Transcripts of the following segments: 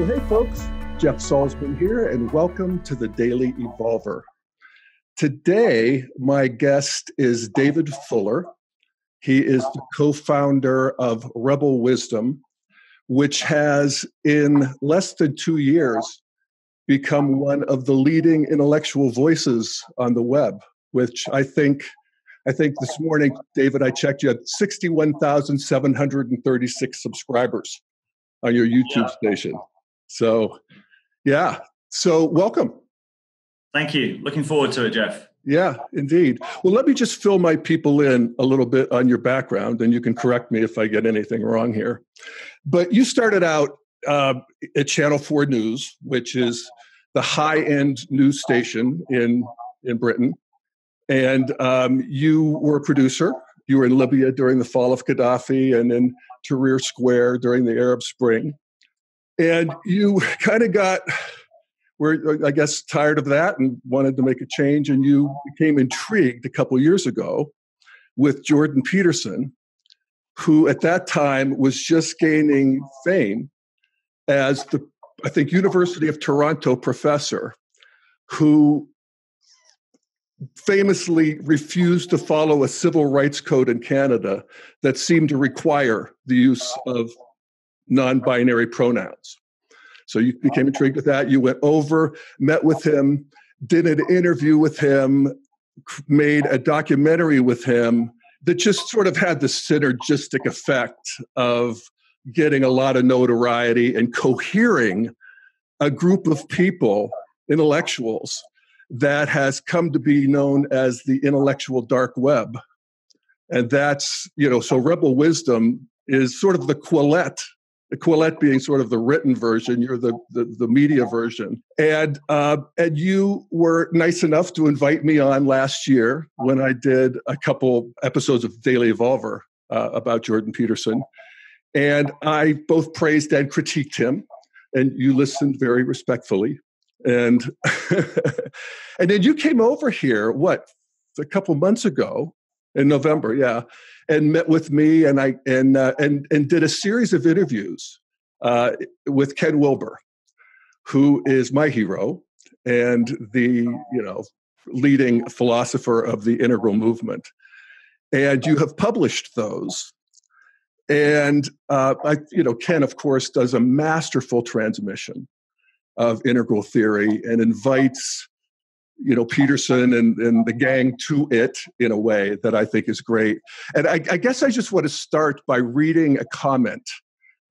Well, hey folks, Jeff Salzman here, and welcome to the Daily Evolver. Today, my guest is David Fuller. He is the co-founder of Rebel Wisdom, which has, in less than 2 years, become one of the leading intellectual voices on the web, which I think this morning, David, I checked, you had 61,736 subscribers on your YouTube station. So, yeah. So welcome. Thank you. Looking forward to it, Jeff. Yeah, indeed. Well, let me just fill my people in a little bit on your background, and you can correct me if I get anything wrong here. But you started out at Channel 4 News, which is the high-end news station in Britain. And you were a producer. You were in Libya during the fall of Gaddafi and in Tahrir Square during the Arab Spring. And you kind of were, I guess, tired of that and wanted to make a change. And you became intrigued a couple years ago with Jordan Peterson, who at that time was just gaining fame as the, I think, University of Toronto professor who famously refused to follow a civil rights code in Canada that seemed to require the use of non-binary pronouns. So you became intrigued with that. You went over, met with him, did an interview with him, made a documentary with him that just sort of had the synergistic effect of getting a lot of notoriety and cohering a group of people, intellectuals, that has come to be known as the intellectual dark web. And that's, so Rebel Wisdom is sort of the Quillette being sort of the written version, you're the media version. And you were nice enough to invite me on last year when I did a couple episodes of Daily Evolver about Jordan Peterson. And I both praised and critiqued him, and you listened very respectfully. And and then you came over here, a couple months ago in November, and met with me, and I and did a series of interviews with Ken Wilber, who is my hero and the leading philosopher of the integral movement. And you have published those. And Ken, of course, does a masterful transmission of integral theory and invites Peterson and the gang to it in a way that I think is great. And I guess I just want to start by reading a comment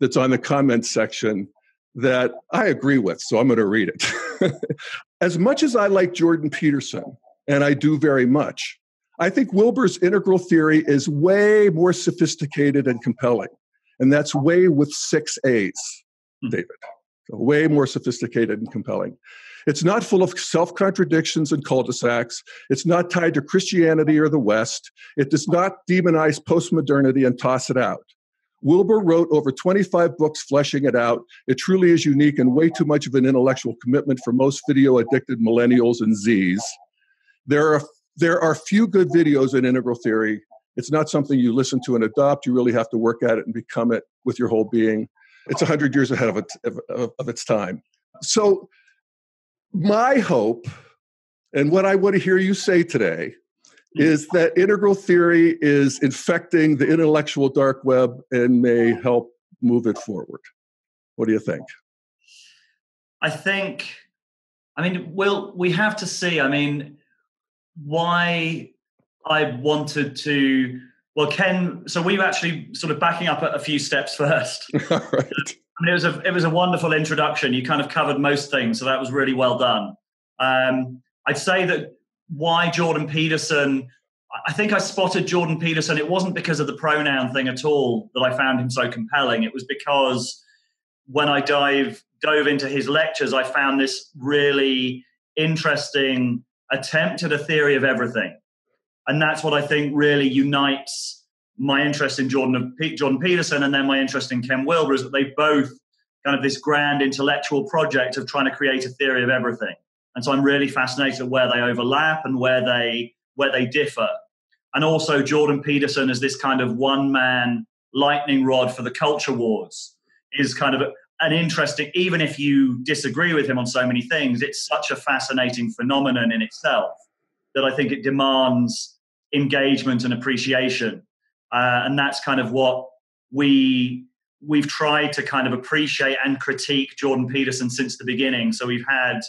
that's on the comment section that I agree with, so I'm going to read it. As much as I like Jordan Peterson, and I do very much, I think Wilber's integral theory is way more sophisticated and compelling. And that's way with 6 A's, David. Way more sophisticated and compelling. It's not full of self-contradictions and cul-de-sacs. It's not tied to Christianity or the West. It does not demonize postmodernity and toss it out. Wilber wrote over 25 books fleshing it out. It truly is unique and way too much of an intellectual commitment for most video-addicted millennials and Zs. There are few good videos in integral theory. It's not something you listen to and adopt. You really have to work at it and become it with your whole being. It's 100 years ahead of its time. So my hope, and what I want to hear you say today, is that integral theory is infecting the intellectual dark web and may help move it forward. What do you think? We have to see, why I wanted to, Ken, so we were actually sort of backing up a few steps first. All right. It was a wonderful introduction. You kind of covered most things, so that was really well done. I'd say that why Jordan Peterson, I think I spotted Jordan Peterson. It wasn't because of the pronoun thing at all that I found him so compelling. It was because when I dove into his lectures, I found this really interesting attempt at a theory of everything. And that's what I think really unites my interest in Jordan Peterson and then my interest in Ken Wilber, is that they both kind of this grand intellectual project of trying to create a theory of everything. And so I'm really fascinated at where they overlap and where they differ. And also Jordan Peterson as this kind of one-man lightning rod for the culture wars is kind of an interesting, even if you disagree with him on so many things, it's such a fascinating phenomenon in itself that I think it demands engagement and appreciation. And that's kind of what we've tried to kind of appreciate and critique Jordan Peterson since the beginning. So we've had,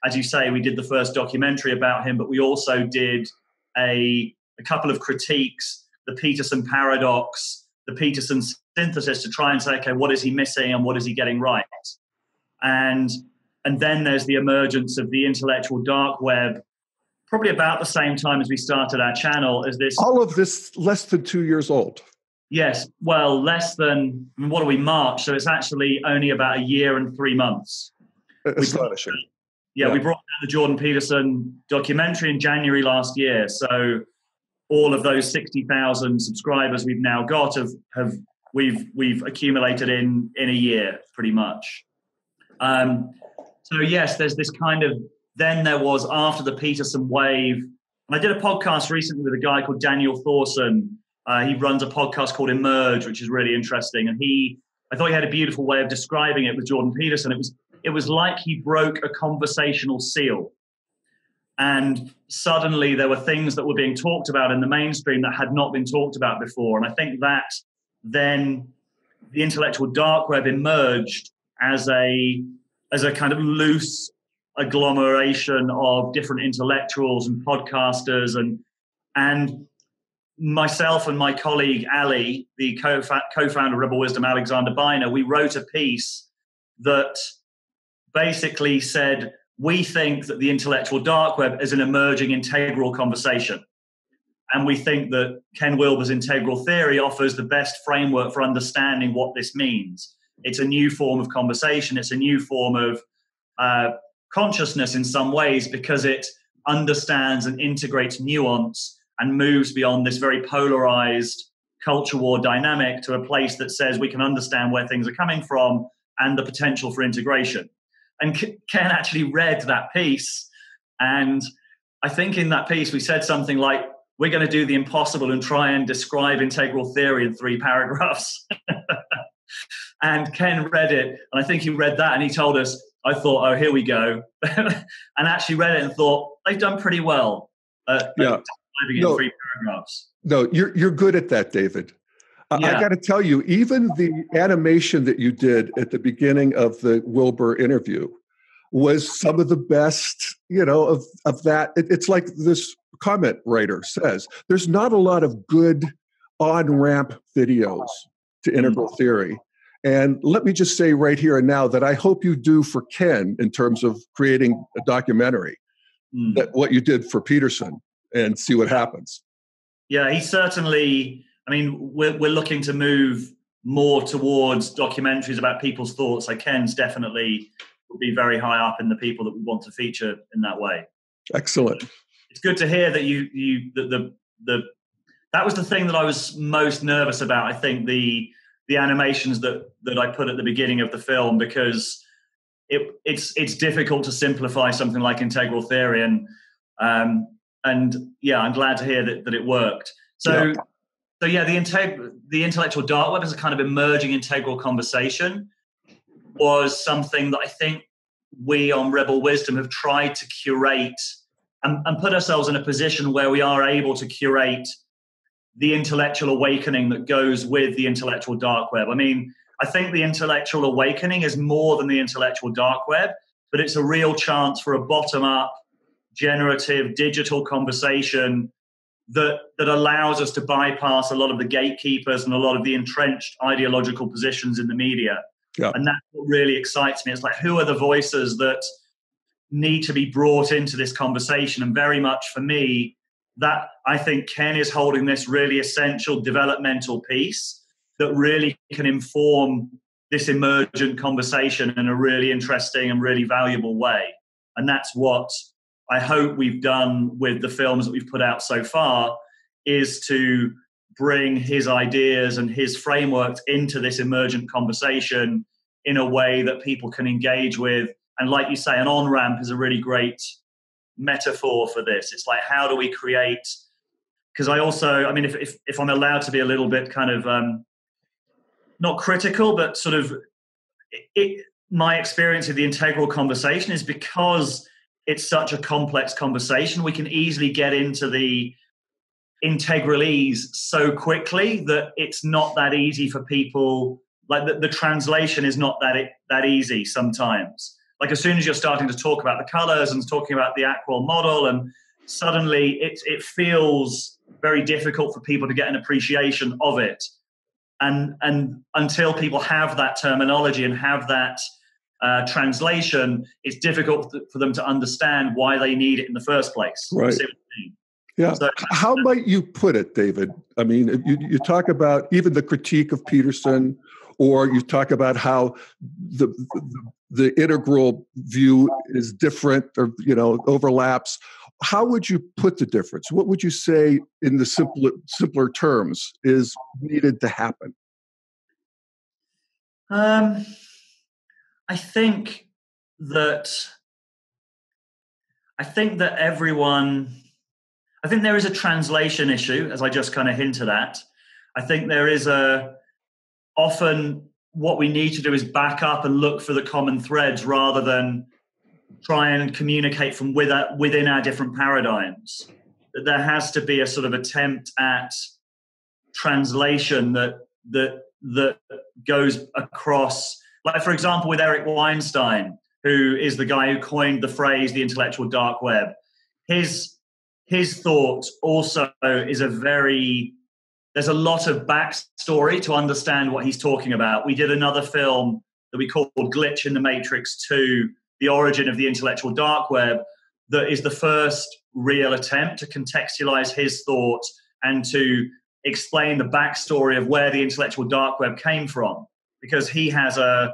as you say, we did the first documentary about him, but we also did a couple of critiques, the Peterson paradox, the Peterson synthesis, to try and say, okay, what is he missing and what is he getting right? And then there's the emergence of the intellectual dark web, probably about the same time as we started our channel. As this, all of this less than 2 years old. Yes, well, less than, what are we, March? So it's actually only about a year and 3 months. Astonishing. We brought out the Jordan Peterson documentary in January last year. So all of those 60,000 subscribers we've now got we've accumulated in a year, pretty much. So yes, there's this kind of, then there was, after the Peterson wave, and I did a podcast recently with a guy called Daniel Thorson. He runs a podcast called Emerge, which is really interesting. And I thought he had a beautiful way of describing it with Jordan Peterson. It was like he broke a conversational seal. And suddenly there were things that were being talked about in the mainstream that had not been talked about before. And I think that then the intellectual dark web emerged as a kind of loose agglomeration of different intellectuals and podcasters, and myself and my colleague Ali, the co-founder of Rebel Wisdom, Alexander Beiner, we wrote a piece that basically said, we think that the intellectual dark web is an emerging integral conversation. And we think that Ken Wilber's integral theory offers the best framework for understanding what this means. It's a new form of conversation. It's a new form of consciousness in some ways, because it understands and integrates nuance and moves beyond this very polarized culture war dynamic to a place that says we can understand where things are coming from and the potential for integration. And Ken actually read that piece. And I think in that piece, we said something like, we're going to do the impossible and try and describe integral theory in 3 paragraphs. And Ken read it. And I think he read that and he told us, I thought, oh, here we go. And actually read it and thought, they've done pretty well at describing it in 3 paragraphs. No, you're good at that, David. I got to tell you, even the animation that you did at the beginning of the Wilber interview was some of the best, of that. It's like this comment writer says, there's not a lot of good on-ramp videos to integral theory. And let me just say right here and now that I hope you do for Ken in terms of creating a documentary, that what you did for Peterson, and see what happens. Yeah, he certainly, we're looking to move more towards documentaries about people's thoughts. So Ken's definitely will be very high up in the people that we want to feature in that way. Excellent. It's good to hear that that was the thing that I was most nervous about. I think the animations that I put at the beginning of the film, because it's difficult to simplify something like integral theory, and I'm glad to hear that it worked. So the intellectual dark web as a kind of emerging integral conversation was something that I think we on Rebel Wisdom have tried to curate and put ourselves in a position where we are able to curate the intellectual awakening that goes with the intellectual dark web. I think the intellectual awakening is more than the intellectual dark web, but it's a real chance for a bottom-up, generative, digital conversation that allows us to bypass a lot of the gatekeepers and a lot of the entrenched ideological positions in the media. Yeah. And that's what really excites me. It's like, who are the voices that need to be brought into this conversation? And very much for me, that I think Ken is holding this really essential developmental piece that really can inform this emergent conversation in a really interesting and really valuable way. And that's what I hope we've done with the films that we've put out so far, is to bring his ideas and his frameworks into this emergent conversation in a way that people can engage with. And like you say, an on-ramp is a really great metaphor for this. It's like, how do we create, because I also, if I'm allowed to be a little bit kind of not critical, but sort of my experience of the integral conversation is because it's such a complex conversation, we can easily get into the integralese so quickly that it's not that easy for people. Like the translation is not that easy sometimes. Like as soon as you're starting to talk about the colors and talking about the Ackwell model, and suddenly it feels very difficult for people to get an appreciation of it. And until people have that terminology and have that translation, it's difficult for them to understand why they need it in the first place. Right. Yeah. So, how might you put it, David? I mean, you talk about even the critique of Peterson, or you talk about how the integral view is different, or overlaps. How would you put the difference? What would you say in the simpler terms is needed to happen? I think that there is a translation issue, as I just kind of hinted at. I think there is often what we need to do is back up and look for the common threads rather than try and communicate from within our different paradigms. That there has to be a sort of attempt at translation that goes across. Like, for example, with Eric Weinstein, who is the guy who coined the phrase the intellectual dark web. His thought also is there's a lot of backstory to understand what he's talking about. We did another film that we called Glitch in the Matrix 2, The Origin of the Intellectual Dark Web, that is the first real attempt to contextualize his thought and to explain the backstory of where the intellectual dark web came from. Because the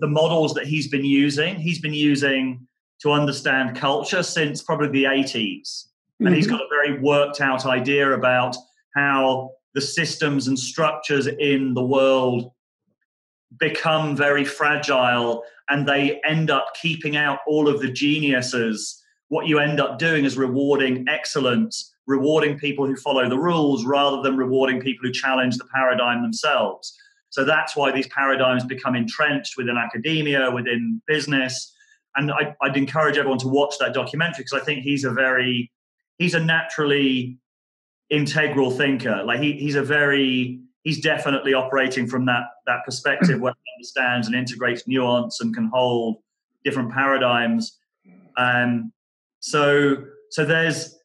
models that he's been using to understand culture since probably the 80s. And he's got a very worked out idea about how the systems and structures in the world become very fragile, and they end up keeping out all of the geniuses. What you end up doing is rewarding excellence, rewarding people who follow the rules rather than rewarding people who challenge the paradigm themselves. So that's why these paradigms become entrenched within academia, within business. And I'd encourage everyone to watch that documentary, because I think he's a naturally integral thinker. Like he's definitely operating from that perspective where he understands and integrates nuance and can hold different paradigms. So there's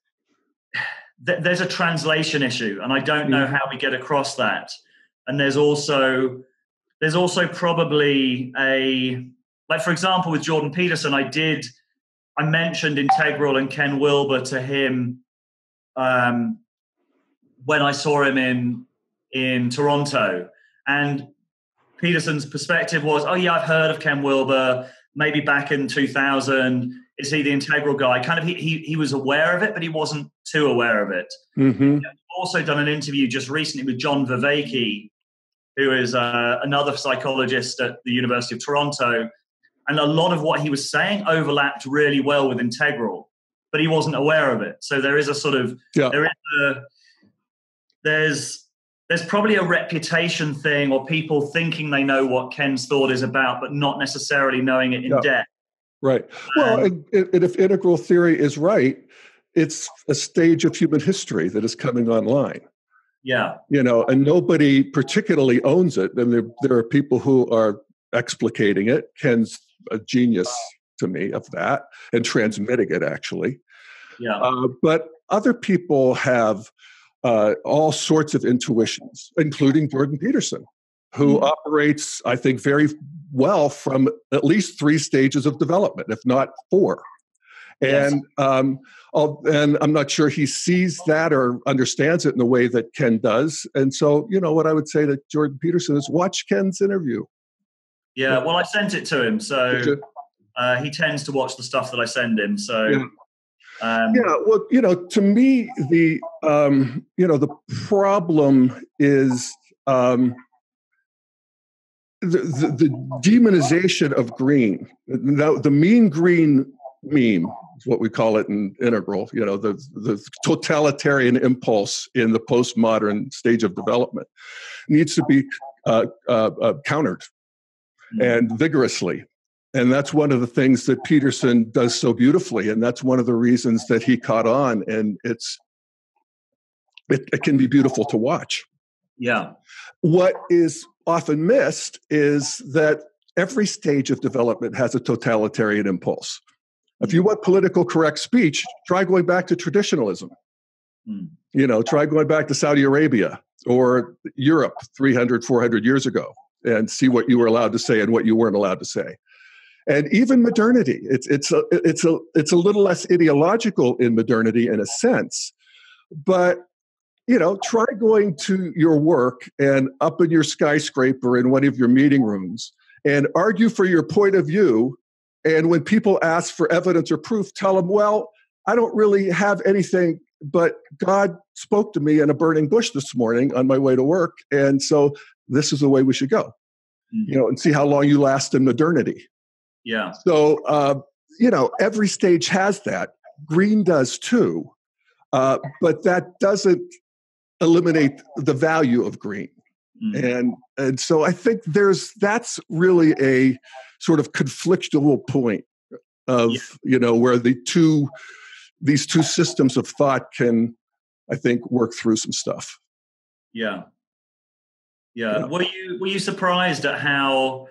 a translation issue, and I don't know how we get across that. And there's also probably like, for example, with Jordan Peterson, I mentioned integral and Ken Wilber to him when I saw him in Toronto. And Peterson's perspective was, oh yeah, I've heard of Ken Wilber, maybe back in 2000. Is he the integral guy? Kind of, he was aware of it, but he wasn't too aware of it. Mm-hmm. I've also done an interview just recently with John Vervaeke, who is another psychologist at the University of Toronto. And a lot of what he was saying overlapped really well with integral, but he wasn't aware of it. So there is a sort of, there's probably a reputation thing, or people thinking they know what Ken's thought is about, but not necessarily knowing it in depth. Right. Well, and if integral theory is right, it's a stage of human history that is coming online. Yeah. And nobody particularly owns it. And there are people who are explicating it. Ken's a genius to me of that, and transmitting it, actually. Yeah. But other people have all sorts of intuitions, including Jordan Peterson, who operates, I think, very well from at least 3 stages of development, if not 4. And and I'm not sure he sees that or understands it in the way that Ken does. And so, what I would say to Jordan Peterson is watch Ken's interview. Yeah, well, I sent it to him, so he tends to watch the stuff that I send him. So, well, to me, the problem is the demonization of green. Now, the mean green meme is what we call it in integral. The totalitarian impulse in the postmodern stage of development needs to be countered and vigorously. And that's one of the things that Peterson does so beautifully. And that's one of the reasons that he caught on. And it can be beautiful to watch. Yeah. What is often missed is that every stage of development has a totalitarian impulse. If you want political correct speech, try going back to traditionalism. Try going back to Saudi Arabia or Europe 300, 400 years ago and see what you were allowed to say and what you weren't allowed to say. And even modernity, it's a little less ideological in modernity in a sense, but try going to your work and up in your skyscraper in one of your meeting rooms and argue for your point of view. And when people ask for evidence or proof, tell them, well, I don't really have anything, but God spoke to me in a burning bush this morning on my way to work. And so this is the way we should go, and see how long you last in modernity. Yeah. So, every stage has that. Green does too. But that doesn't eliminate the value of green. And so I think that's really a sort of conflictual point of, where these two systems of thought can, I think, work through some stuff. Yeah. Were you surprised at how,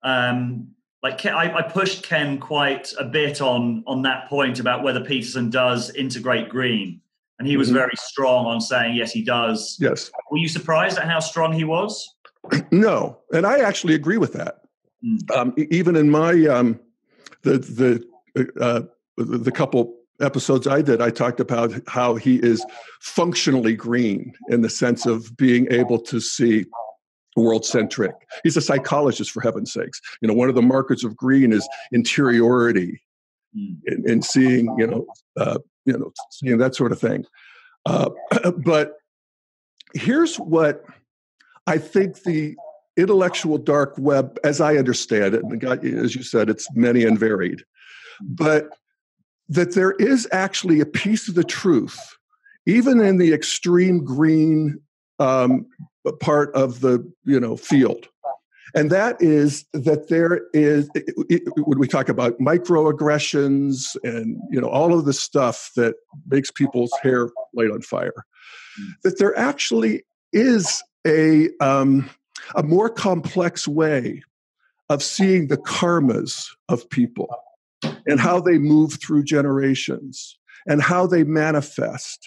I pushed Ken quite a bit on that point about whether Peterson does integrate green. And he was very strong on saying, yes, he does. Yes. Were you surprised at how strong he was? No. And I actually agree with that. Even in my, the couple episodes I did, I talked about how he is functionally green in the sense of being able to see world-centric. He's a psychologist, for heaven's sakes. One of the markers of green is interiority and seeing, seeing that sort of thing. But here's what I think the intellectual dark web, as I understand it, and God, as you said, it's many and varied, but that there is actually a piece of the truth, even in the extreme green part of the field. And that is that there is, when we talk about microaggressions and all of the stuff that makes people's hair light on fire, that there actually is a more complex way of seeing the karmas of people and how they move through generations and how they manifest.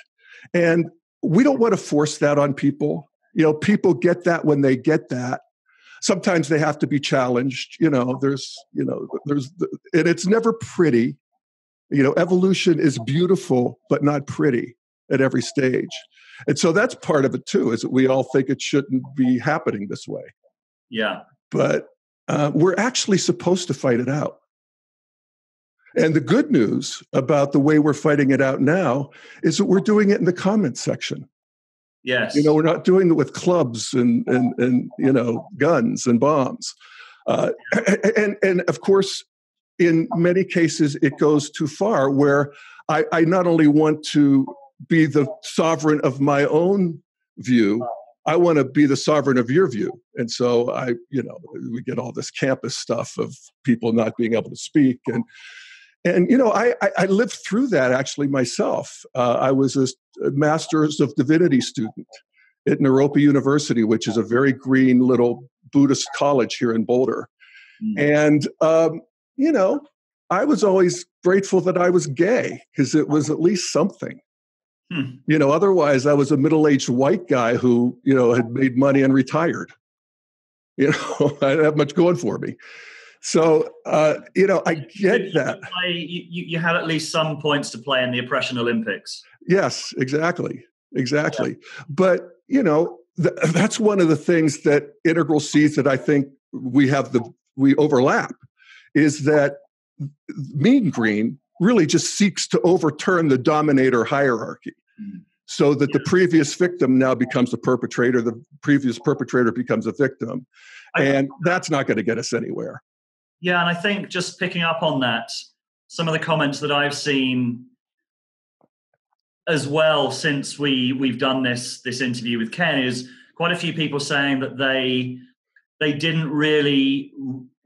And we don't want to force that on people. People get that when they get that. Sometimes they have to be challenged. There's, and it's never pretty. Evolution is beautiful, but not pretty at every stage. And so that's part of it too, is that we all think it shouldn't be happening this way. Yeah. But we're actually supposed to fight it out. And the good news about the way we're fighting it out now is that we're doing it in the comments section. Yes. We're not doing it with clubs and guns and bombs. And of course, in many cases, it goes too far where I not only want to be the sovereign of my own view, I want to be the sovereign of your view. And so we get all this campus stuff of people not being able to speak. And I lived through that actually myself. I was a Master's of Divinity student at Naropa University, which is a very green little Buddhist college here in Boulder. And, I was always grateful that I was gay because it was at least something. Otherwise I was a middle-aged white guy who, had made money and retired. I didn't have much going for me. So, I get that. You had at least some points to play in the Oppression Olympics. Yes, exactly. Yeah. But, that's one of the things that Integral sees that I think we overlap, is that Mean Green really just seeks to overturn the dominator hierarchy. So that the previous victim now becomes the perpetrator, the previous perpetrator becomes a victim. And that's not going to get us anywhere. Yeah, and I think just picking up on that, some of the comments that I've seen as well since we've done this interview with Ken is quite a few people saying that they they didn't really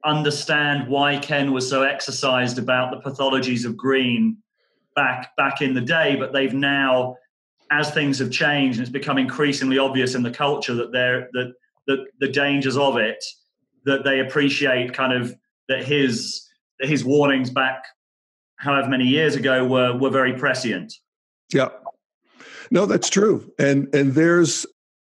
understand why Ken was so exercised about the pathologies of green back in the day, but they've now, as things have changed, and it's become increasingly obvious in the culture that the dangers of it, that they appreciate kind of that his warnings back however many years ago were very prescient. Yeah. No, that's true. And there's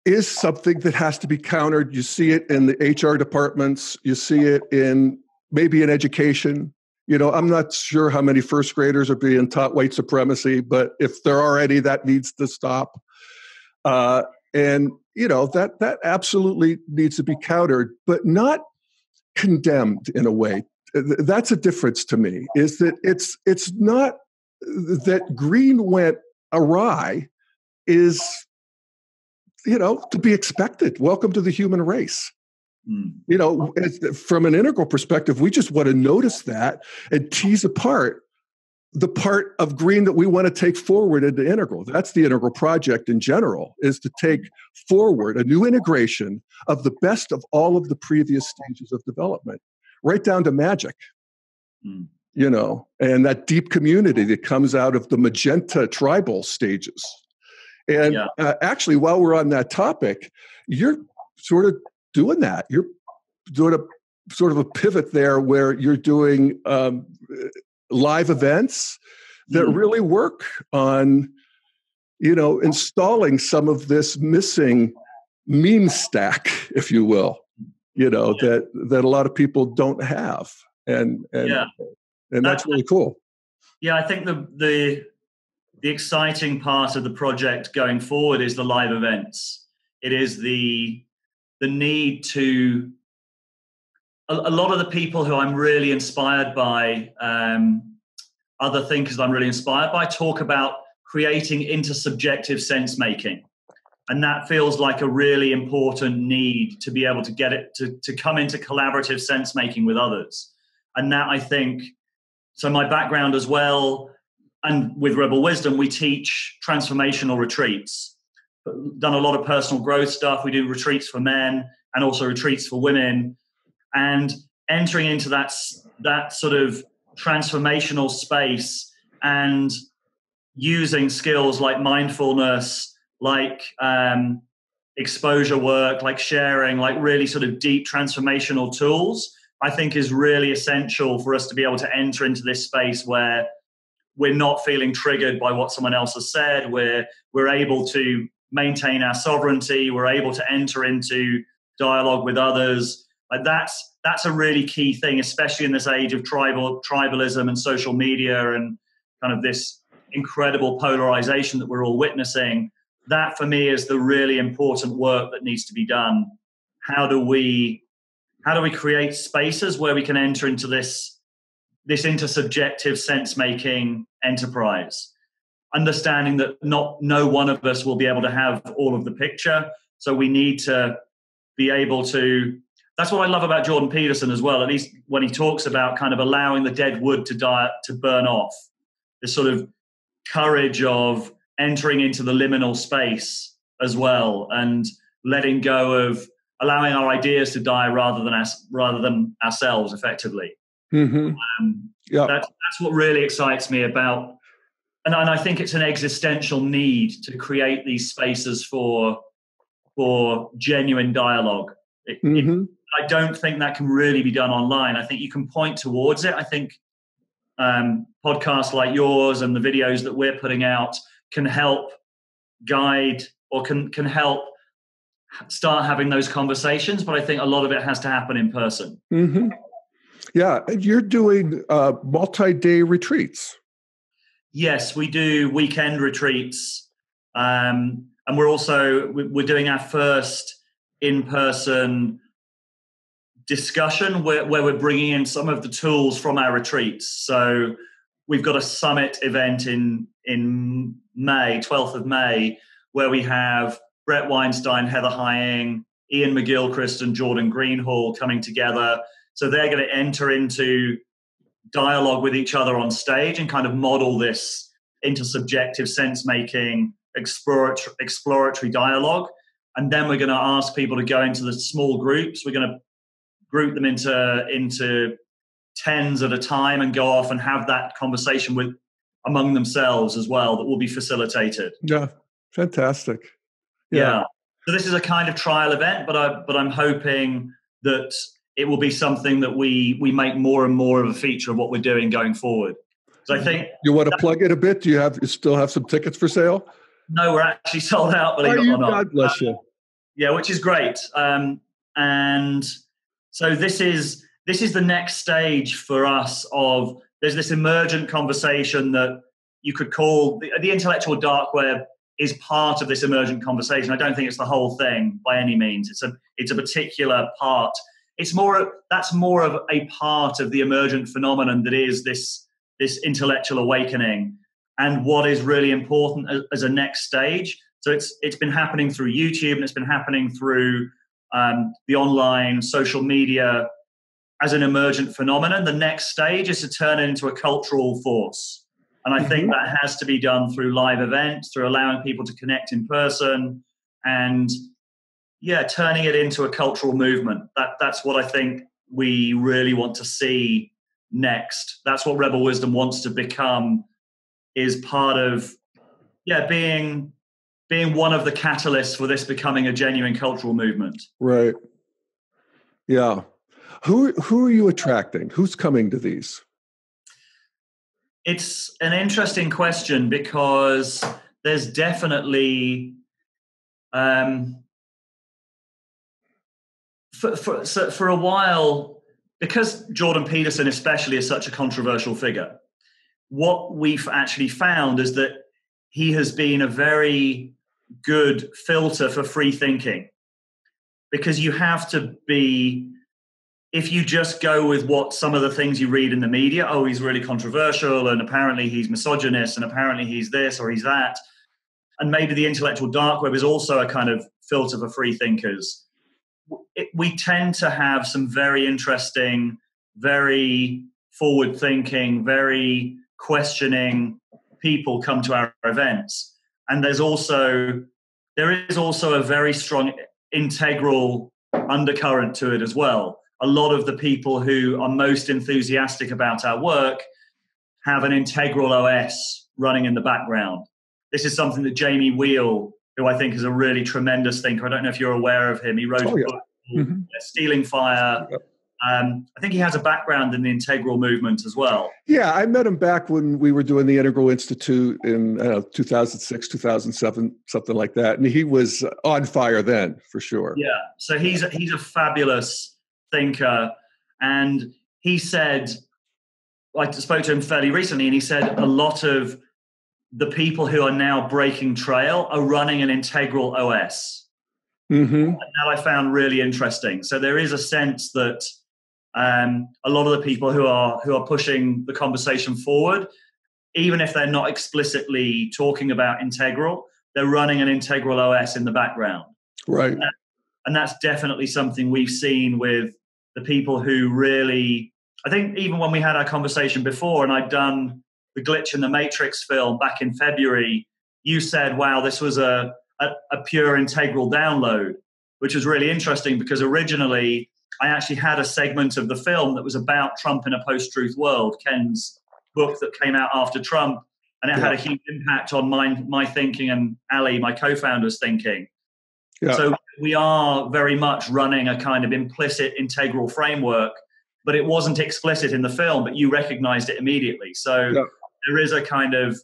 is something that has to be countered. You see it in the HR departments. You see it in maybe in education. I'm not sure how many first graders are being taught white supremacy, but if there are any, that needs to stop. And that absolutely needs to be countered, but not condemned in a way. That's a difference to me, is that it's not that green went awry is, to be expected. Welcome to the human race. From an integral perspective, we just want to notice that and tease apart the part of green that we want to take forward into integral. That's the integral project in general, is to take forward a new integration of the best of all of the previous stages of development, right down to magic, and that deep community that comes out of the magenta tribal stages. And actually, while we're on that topic, you're sort of doing that. You're doing a sort of a pivot there where you're doing live events that really work on, installing some of this missing meme stack, if you will, that a lot of people don't have. And that's really cool. Yeah, I think the exciting part of the project going forward is the live events. It is the need to, a lot of the people who I'm really inspired by, other thinkers I'm really inspired by, talk about creating intersubjective sense making. And that feels like a really important need to be able to get it to come into collaborative sense making with others. And that, I think, so my background as well, and with Rebel Wisdom, we teach transformational retreats. Done a lot of personal growth stuff. We do retreats for men and also retreats for women. And entering into that sort of transformational space and using skills like mindfulness, like exposure work, like sharing, like really sort of deep transformational tools, I think is really essential for us to be able to enter into this space where we're not feeling triggered by what someone else has said. We're able to maintain our sovereignty. We're able to enter into dialogue with others. Like that's a really key thing, especially in this age of tribalism and social media and kind of this incredible polarization that we're all witnessing. That for me is the really important work that needs to be done. How do we create spaces where we can enter into this intersubjective sense-making enterprise, understanding that no one of us will be able to have all of the picture. So we need to be able to, that's what I love about Jordan Peterson as well, at least when he talks about kind of allowing the dead wood to burn off, this sort of courage of entering into the liminal space as well and letting go of allowing our ideas to die rather than ourselves effectively. Mm-hmm. That's what really excites me about, and I think it's an existential need to create these spaces for genuine dialogue. I don't think that can really be done online. I think you can point towards it. I think podcasts like yours and the videos that we're putting out can help guide or can help start having those conversations. But I think a lot of it has to happen in person. Mm-hmm. Yeah, you're doing multi-day retreats. Yes, we do weekend retreats, and we're doing our first in-person discussion where we're bringing in some of the tools from our retreats. So we've got a summit event in May, 12th of May, where we have Brett Weinstein, Heather Hying, Ian McGilchrist, and Jordan Greenhall coming together. So they're going to enter into dialogue with each other on stage and kind of model this intersubjective sense-making, exploratory dialogue. And then we're going to ask people to go into the small groups. We're going to group them into tens at a time and go off and have that conversation among themselves as well that will be facilitated. Yeah, fantastic. Yeah. So this is a kind of trial event, but I'm hoping that it will be something that we make more and more of a feature of what we're doing going forward. So I think you want to plug it a bit. Do you still have some tickets for sale? No, we're actually sold out. Believe it or not. God bless you. Yeah, which is great. And so this is the next stage for us. There's this emergent conversation that you could call the intellectual dark web is part of this emergent conversation. I don't think it's the whole thing by any means. It's a particular part. That's more of a part of the emergent phenomenon that is this intellectual awakening, and what is really important as a next stage. So it's been happening through YouTube, and it's been happening through the online social media as an emergent phenomenon. The next stage is to turn it into a cultural force. And I think that has to be done through live events, through allowing people to connect in person, and turning it into a cultural movement. That's what I think we really want to see next. That's what Rebel Wisdom wants to become, is part of being one of the catalysts for this becoming a genuine cultural movement. Right. Yeah. Who are you attracting? Who's coming to these? It's an interesting question, because there's definitely for a while, because Jordan Peterson especially is such a controversial figure, what we've actually found is that he has been a very good filter for free thinking, because you have to be, if you just go with what some of the things you read in the media, oh, he's really controversial, and apparently he's misogynist, and apparently he's this or he's that, and maybe the intellectual dark web is also a kind of filter for free thinkers. We tend to have some very interesting, very forward-thinking, very questioning people come to our events. And there is also a very strong integral undercurrent to it as well. A lot of the people who are most enthusiastic about our work have an integral OS running in the background. This is something that Jamie Wheel, who I think is a really tremendous thinker, I don't know if you're aware of him. He wrote a book called Stealing Fire. I think he has a background in the integral movement as well. Yeah, I met him back when we were doing the Integral Institute in 2006, 2007, something like that. And he was on fire then, for sure. Yeah, so he's a fabulous thinker. And he said, I spoke to him fairly recently, and he said a lot of the people who are now breaking trail are running an integral OS. And that I found really interesting. So there is a sense that a lot of the people who are pushing the conversation forward, even if they're not explicitly talking about integral, they're running an integral OS in the background. Right. And that's definitely something we've seen with the people who really, I think even when we had our conversation before and I'd done the Glitch in the Matrix film back in February, you said, wow, this was a pure integral download, which was really interesting because originally I actually had a segment of the film that was about Trump in a post-truth world, Ken's book that came out after Trump, and it had a huge impact on my thinking and Ali, my co-founder's thinking. Yeah. So we are very much running a kind of implicit integral framework, but it wasn't explicit in the film, but you recognized it immediately. So there is a kind of,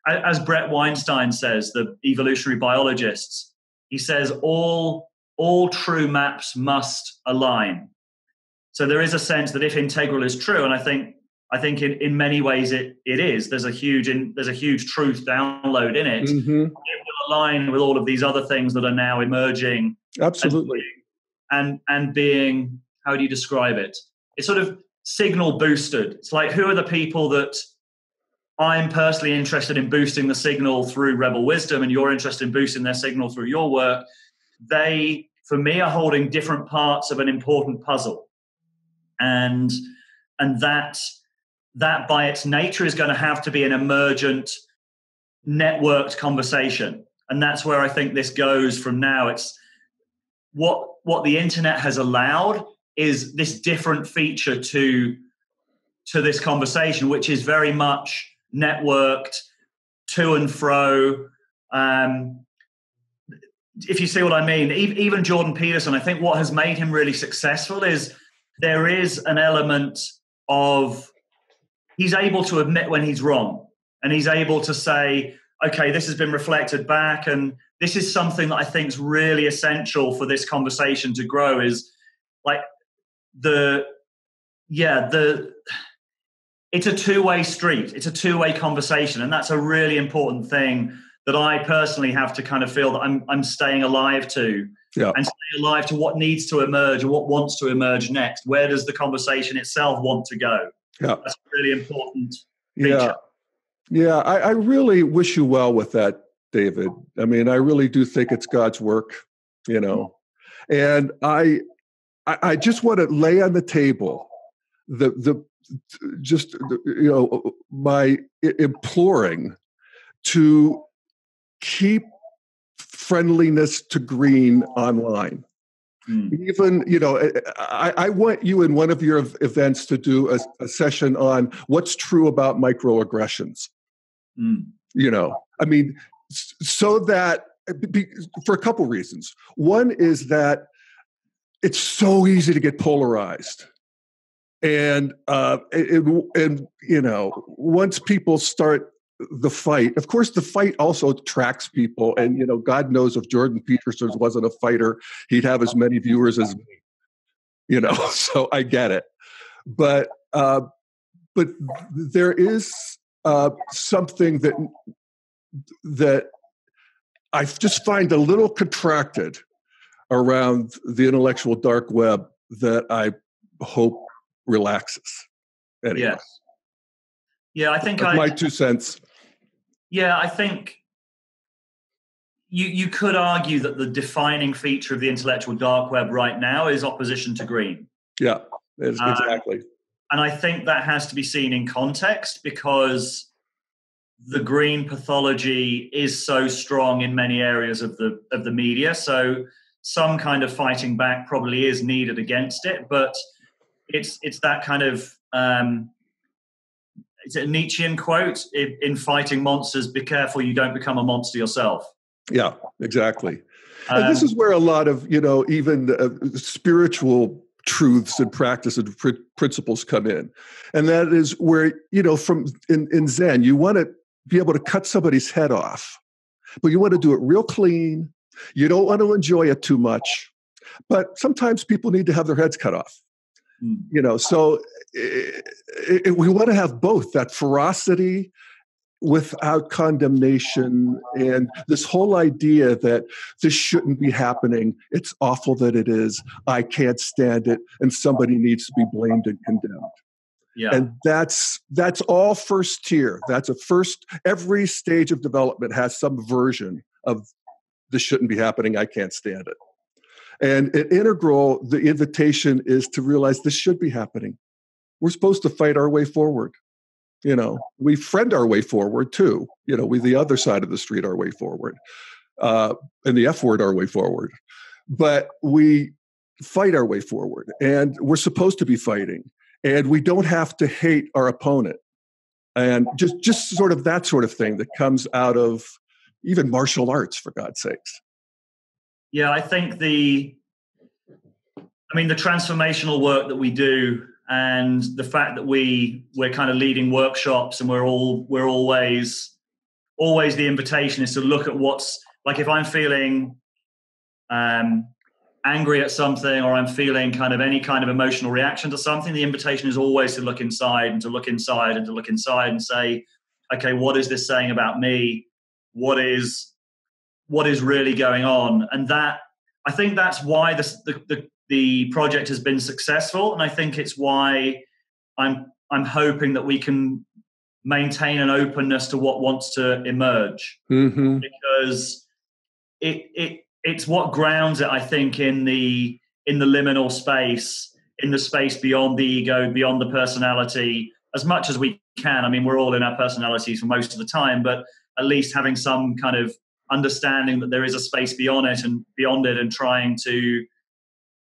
as Brett Weinstein says, the evolutionary biologists, he says all true maps must align. So there is a sense that if integral is true, and I think in many ways it is, there's a huge truth download in it. It will align with all of these other things that are now emerging. Absolutely. And being, how do you describe it? It's sort of signal boosted. It's like, who are the people that I'm personally interested in boosting the signal through Rebel Wisdom, and you're interested in boosting their signal through your work? They, for me, are holding different parts of an important puzzle. And that by its nature is going to have to be an emergent, networked conversation. And that's where I think this goes from now. It's what the internet has allowed is this different feature to this conversation, which is very much networked, to and fro. If you see what I mean, even Jordan Peterson, I think what has made him really successful is there is an element of he's able to admit when he's wrong, and he's able to say, okay, this has been reflected back, and this is something that I think is really essential for this conversation to grow, is like it's a two-way street. It's a two-way conversation, and that's a really important thing that I personally have to kind of feel that I'm staying alive to, and staying alive to what needs to emerge and what wants to emerge next. Where does the conversation itself want to go? Yeah. That's a really important feature. Yeah, I really wish you well with that, David. I mean, I really do think it's God's work, and I just want to lay on the table my imploring to keep friendliness to green online. Even, I want you in one of your events to do a session on what's true about microaggressions. I mean, so that for a couple reasons. One is that it's so easy to get polarized. And once people start the fight, of course, the fight also attracts people. And, God knows if Jordan Peterson wasn't a fighter, he'd have as many viewers as me, so I get it. But there is something that I just find a little contracted around the intellectual dark web that I hope relaxes. Anyway. Yes. Yeah, I think that's my 2 cents. Yeah, I think you could argue that the defining feature of the intellectual dark web right now is opposition to green. Yeah, exactly. And I think that has to be seen in context, because the green pathology is so strong in many areas of the media. So some kind of fighting back probably is needed against it, but it's that kind of it's a Nietzschean quote: in fighting monsters, be careful you don't become a monster yourself. Yeah, exactly. And this is where a lot of, even spiritual truths and practice and principles come in. And that is where, from in Zen, you want to be able to cut somebody's head off, but you want to do it real clean. You don't want to enjoy it too much, but sometimes people need to have their heads cut off. So we want to have both that ferocity without condemnation, and this whole idea that this shouldn't be happening. It's awful that it is. I can't stand it, and somebody needs to be blamed and condemned. Yeah. And that's all first tier. Every stage of development has some version of this shouldn't be happening. I can't stand it. And at Integral, the invitation is to realize this should be happening. We're supposed to fight our way forward. We friend our way forward too. We the other side of the street our way forward, and the F word our way forward. But we fight our way forward, and we're supposed to be fighting. And we don't have to hate our opponent, and just sort of that sort of thing that comes out of even martial arts, for God's sakes. Yeah, I think the transformational work that we do, and the fact that we're kind of leading workshops, and we're always the invitation is to look at what's, like, if I'm feeling angry at something, or I'm feeling kind of any kind of emotional reaction to something, the invitation is always to look inside and to look inside and to look inside and say, okay, what is this saying about me? What is really going on? And that, I think that's why the project has been successful, and I think it's why I'm hoping that we can maintain an openness to what wants to emerge, because it's what grounds it, I think, in the liminal space, in the space beyond the ego, beyond the personality, as much as we can. I mean, we're all in our personalities for most of the time, but at least having some kind of understanding that there is a space beyond it, and trying to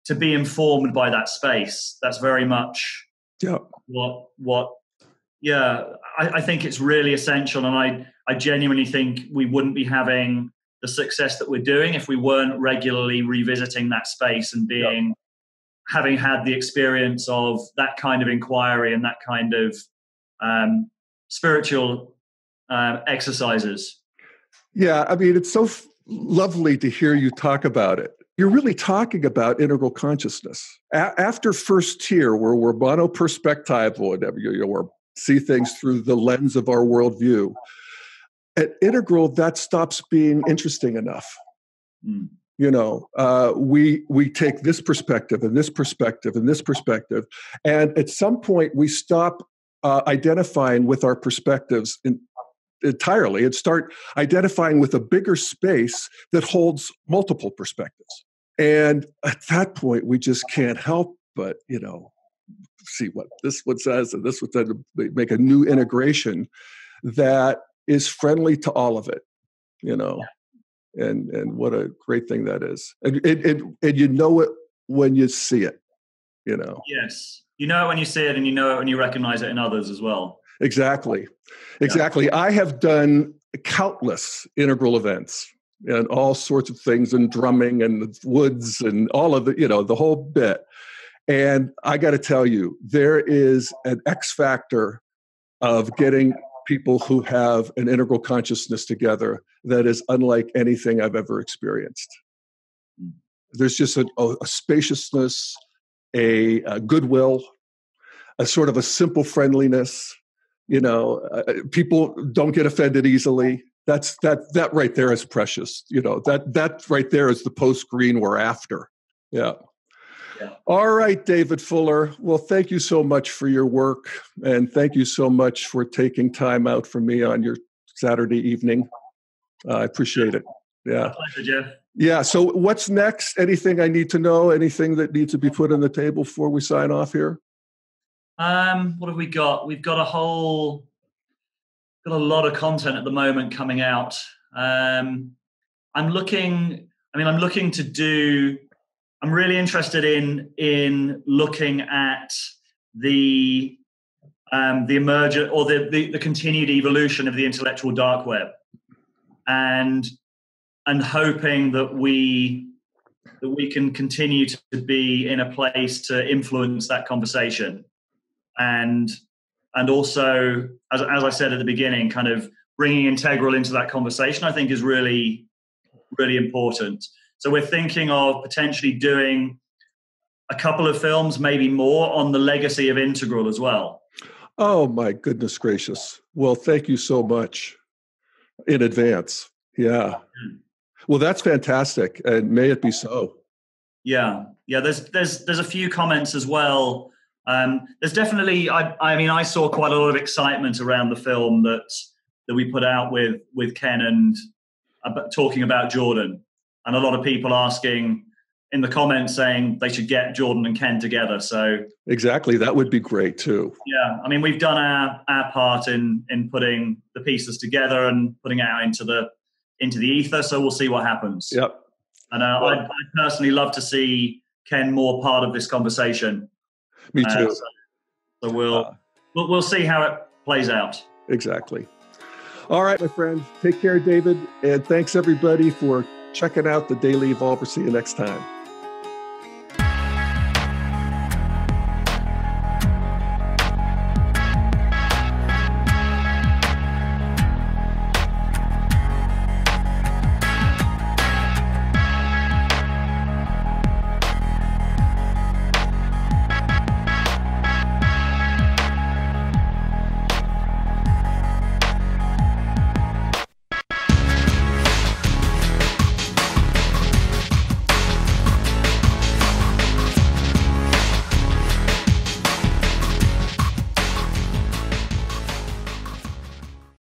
to be informed by that space. That's very much what I think it's really essential. And I genuinely think we wouldn't be having the success that we're doing if we weren't regularly revisiting that space and having had the experience of that kind of inquiry and that kind of spiritual exercises. Yeah, I mean, it's so lovely to hear you talk about it. You're really talking about integral consciousness. After first tier, where we're monoperspectival, whatever, we see things through the lens of our worldview. At integral, that stops being interesting enough. Mm. We take this perspective and this perspective and this perspective, and at some point we stop identifying with our perspectives entirely and start identifying with a bigger space that holds multiple perspectives. And at that point, we just can't help but, see what this one says and this one says, make a new integration that is friendly to all of it, and what a great thing that is. And you know it when you see it, Yes. You know it when you see it, and you know it when you recognize it in others as well. Exactly. Yeah. I have done countless integral events and all sorts of things, and drumming and the woods and all of the whole bit. And I got to tell you, there is an X factor of getting people who have an integral consciousness together that is unlike anything I've ever experienced. There's just a spaciousness, a goodwill, a sort of a simple friendliness. People don't get offended easily. That right there is precious. That right there is the post green we're after. Yeah. All right, David Fuller. Well, thank you so much for your work, and thank you so much for taking time out for me on your Saturday evening. I appreciate it. Yeah. My pleasure, Jeff. Yeah. So what's next? Anything I need to know? Anything that needs to be put on the table before we sign off here? What have we got? We've got a lot of content at the moment coming out. I'm really interested in looking at the emergent or the continued evolution of the intellectual dark web, and hoping that we can continue to be in a place to influence that conversation. And also, as I said at the beginning, kind of bringing Integral into that conversation, I think is really, really important. So we're thinking of potentially doing a couple of films, maybe more, on the legacy of Integral as well. Oh, my goodness gracious. Well, thank you so much in advance. Yeah. Well, that's fantastic, and may it be so. Yeah. There's a few comments as well. There's definitely, I saw quite a lot of excitement around the film that we put out with Ken and talking about Jordan, and a lot of people asking in the comments saying they should get Jordan and Ken together. So exactly, that would be great too. Yeah, we've done our part in putting the pieces together and putting it out into the ether. So we'll see what happens. Yep. And I'd personally love to see Ken more part of this conversation. Me too. So we'll see how it plays out. Exactly. All right, my friend. Take care, David. And thanks everybody for checking out the Daily Evolver. See you next time.